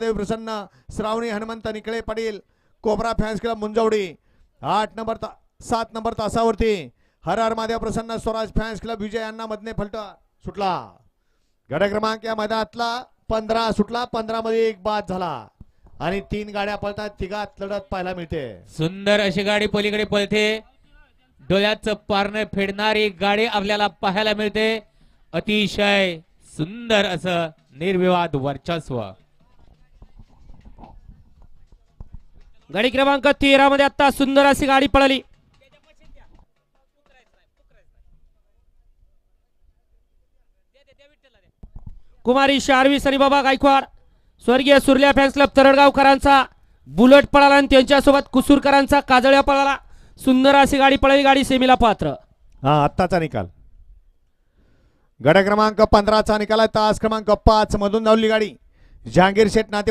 देव प्रसन्न Shravani Hanumant Nikale Patil cobra fans club Munjawadi 7 number तासावरती हर हर महादेव प्रसन्न स्वराज फॅन्स क्लब विजय यांना मधने फलटा सुटला. गड क्रमांक या मैदानातला 15 सुटला. 15 मध्ये एक बाद झाला आणि 3 गाड्या पळतात. तिघात लढत पाहायला मिळते. सुंदर अशी गाडी पलीकडे पळते. डोळ्याचं पारणं फेडणारी गाडी आपल्याला पाहायला मिळते. अतिशय सुंदर असं निर्विवाद वर्चस्व. गाडी क्रमांक 13 मध्ये आता सुंदर अशी गाडी पळाली. कुमारी शारवी सनीबाबा गायकवाड स्वर्गीय सुरल्या फॅन्स क्लब तरडगावकरांचा बुलेट पळाला आणि त्यांच्यासोबत कुसूरकरांचा काजळ्या पळाला. सुंदर अशी गाडी पळाली. गाडी सेमीला पात्र. हा आत्ताचा निकाल गड क्रमांक 15चा निकाल आहे. तास क्रमांक 5 मधून धावली गाडी जहांगीर शेठ नाते